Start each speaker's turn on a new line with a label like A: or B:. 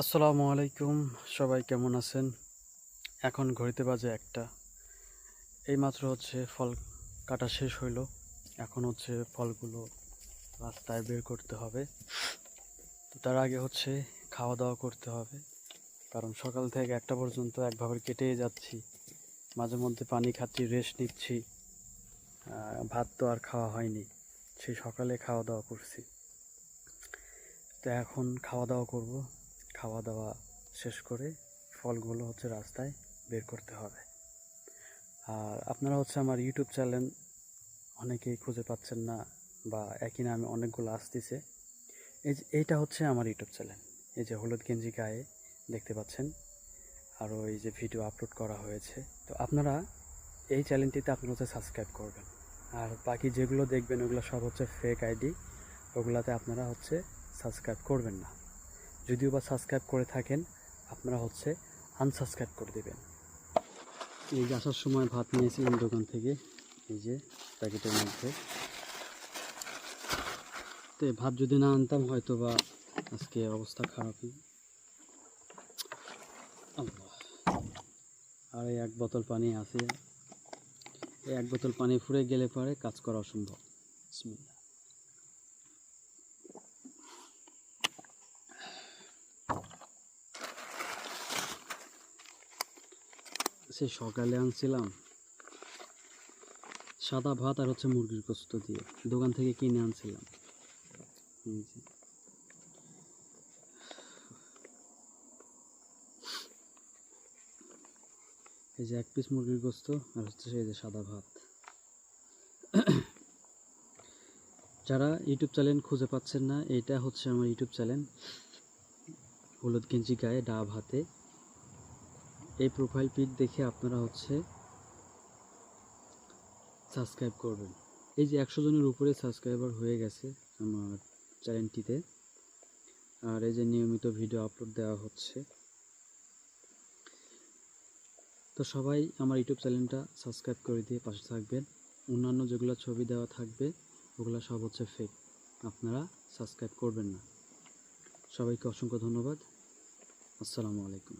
A: আসসালামু আলাইকুম। সবাই কেমন আছেন? এখন ঘড়িতে বাজে ১টা। এইমাত্র ফল কাটা শেষ হইল। এখন ফলগুলো রাস্তায় বের করতে হবে। তো তার আগে খাওয়া দাওয়া করতে হবে, কারণ সকাল থেকে ১টা পর্যন্ত একভাবে কেটেই যাচ্ছি। মাঝে মধ্যে পানি খাচ্ছি, রেস্ট নিচ্ছি। ভাত তো আর খাওয়া হয়নি, সেই সকালে খাওয়া দাওয়া করছি। তো এখন খাওয়া দাওয়া করব। খাওয়া দাওয়া শেষ করে ফলগুলো রাস্তায় বের করতে হবে। আর আপনারা আমার ইউটিউব চ্যানেল অনেকেই খুঁজে পাচ্ছেন না, বা একই নামে অনেকগুলো আসতেছে। এইটা আমার ইউটিউব চ্যানেল। এই যে হলুদ গেঞ্জি গায়ে দেখতে পাচ্ছেন, আরও এই যে ভিডিও আপলোড করা হয়েছে। তো আপনারা এই চ্যানেলটিতে আপনারা সাবস্ক্রাইব করবেন। আর বাকি যেগুলো দেখবেন ওগুলো সব ফেক আইডি, ওগুলাতে আপনারা সাবস্ক্রাইব করবেন না। যদিও বা সাবস্ক্রাইব করে থাকেন, আপনারা আনসাবস্ক্রাইব করে দেবেন। এই যে আসার সময় ভাত নিয়েছিলাম দোকান থেকে, এই যে প্যাকেটের মধ্যে। তো ভাত যদি না আনতাম হয়তো বা আজকে অবস্থা খারাপই। আর এই ১ বোতল পানি আছে, এই ১ বোতল পানি ফুরে গেলে পরে কাজ করা অসম্ভব। বিসমিল্লাহ। সে সকালে আনছিলাম সাদা ভাত আর মুরগির গোস্ত দিয়ে, দোকান থেকে কিনে আনছিলাম। এই যে ১ পিস মুরগির গোস্ত আর এই যে সাদা ভাত। যারা ইউটিউব চ্যানেল খুঁজে পাচ্ছেন না, এটা আমার ইউটিউব চ্যানেল হলুদ গেঞ্জি গায়ে ডাব হাতে। এই প্রোফাইল পিক দেখে আপনারা সাবস্ক্রাইব করবেন। এই যে ১০০ জনের উপরে সাবস্ক্রাইবার হয়ে গেছে আমার চ্যানেলটিতে। আর এই যে নিয়মিত ভিডিও আপলোড দেওয়া হচ্ছে। তো সবাই আমার ইউটিউব চ্যানেলটা সাবস্ক্রাইব করে দিয়ে পাশে থাকবেন। অন্যান্য যেগুলো ছবি দেওয়া থাকবে ওগুলো সব ফেক, আপনারা সাবস্ক্রাইব করবেন না। সবাইকে অসংখ্য ধন্যবাদ। আসসালামু আলাইকুম।